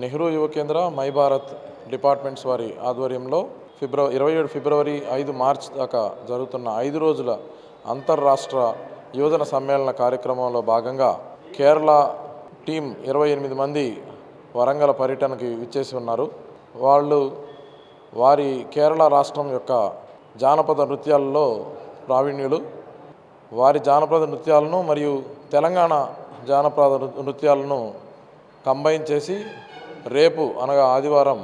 నెహ్రూ యువ కేంద్ర my Bharat departments వారి ఆధ్వర్యంలో 27 ఫిబ్రవరి 5 మార్చ్ దాకా జరుగుతున్న 5 రోజుల అంతర్రాష్ట్ర యువజన సమ్మేళన కార్యక్రమంలో భాగంగా కేరళ టీం 28 మంది వరంగల్ పర్యటనకి విచ్చేసి ఉన్నారు. వాళ్ళు వారి కేరళ రాష్ట్రం యొక్క జానపద నృత్యాలలో ప్రావీణ్యులు. వారి జానపద నృత్యాలను మరియు తెలంగాణ జానపద నృత్యాలను కంబైన్ చేసి రేపు అనగా ఆదివారం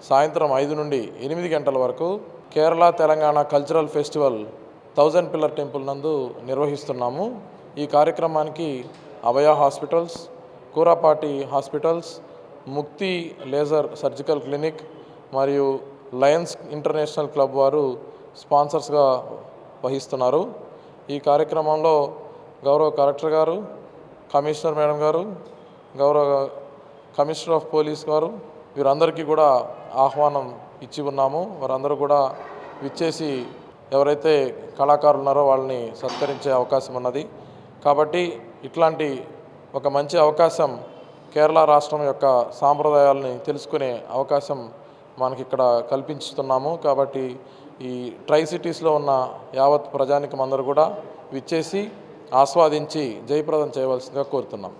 సాయంత్రం 5 నుండి 8 గంటల వరకు Kerala Telangana cultural festival 1000 pillar temple నందు నిర్వహిస్తున్నాము. ఈ కార్యక్రమానికి అభయ హాస్పిటల్స్, కూరాపాటి హాస్పిటల్స్, ముక్తి లేజర్ సర్జికల్ క్లినిక్ మరియు లయన్స్ ఇంటర్నేషనల్ క్లబ్ వారు స్పాన్సర్స్గా వహిస్తున్నారు. ఈ కార్యక్రమంలో గౌరవ కలెక్టర్ గారు, కమిషనర్ మేడం గారు, గౌరవ కమిషనర్ ఆఫ్ పోలీస్ గారు వీరందరికీ కూడా ఆహ్వానం ఇచ్చి ఉన్నాము. వారందరూ కూడా విచ్చేసి ఎవరైతే కళాకారులు ఉన్నారో వాళ్ళని సత్కరించే అవకాశం ఉన్నది. కాబట్టి ఇట్లాంటి ఒక మంచి అవకాశం కేరళ రాష్ట్రం యొక్క సాంప్రదాయాలని తెలుసుకునే అవకాశం మనకి ఇక్కడ కల్పించుతున్నాము. కాబట్టి ఈ ట్రై సిటీస్లో ఉన్న యావత్ ప్రజానికం అందరూ కూడా విచ్చేసి ఆస్వాదించి జయప్రదం చేయవలసిందిగా కోరుతున్నాం.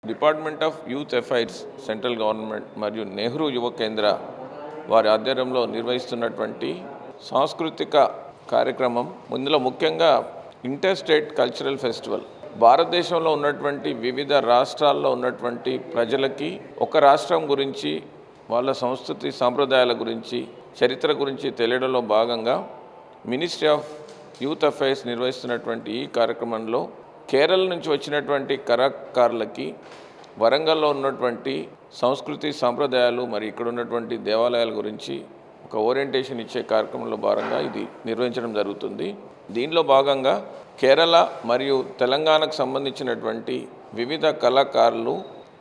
Department of youth affairs central government మరియు నెహ్రూ యువ కేంద్ర వారి ఆధ్వర్యంలో నిర్వహిస్తున్నటువంటి సాంస్కృతిక కార్యక్రమం, ఇందులో ముఖ్యంగా ఇంటర్ స్టేట్ కల్చరల్ ఫెస్టివల్. భారతదేశంలో ఉన్నటువంటి వివిధ రాష్ట్రాల్లో ఉన్నటువంటి ప్రజలకి ఒక రాష్ట్రం గురించి, వాళ్ళ సంస్కృతి సాంప్రదాయాల గురించి, చరిత్ర గురించి తెలియడంలో భాగంగా మినిస్ట్రీ ఆఫ్ యూత్ అఫైర్స్ నిర్వహిస్తున్నటువంటి ఈ కార్యక్రమంలో కేరళ నుంచి వచ్చినటువంటి కళాకారులకి వరంగల్లో ఉన్నటువంటి సంస్కృతి సాంప్రదాయాలు మరి ఇక్కడ ఉన్నటువంటి దేవాలయాల గురించి ఒక ఓరియంటేషన్ ఇచ్చే కార్యక్రమంలో భాగంగా ఇది నిర్వహించడం జరుగుతుంది. దీనిలో భాగంగా కేరళ మరియు తెలంగాణకు సంబంధించినటువంటి వివిధ కళాకారులు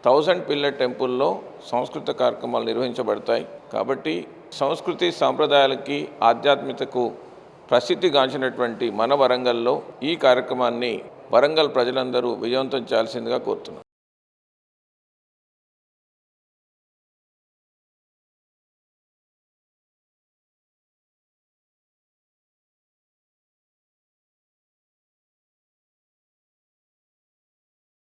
1000 పిల్లర్ టెంపుల్లో సాంస్కృతిక కార్యక్రమాలు నిర్వహించబడతాయి. కాబట్టి సంస్కృతి సాంప్రదాయాలకి, ఆధ్యాత్మికతకు ప్రసిద్ధిగాంచినటువంటి మన వరంగల్లో ఈ కార్యక్రమాన్ని వరంగల్ ప్రజలందరూ విజయవంతం చేయాల్సిందిగా కోరుతున్నాను.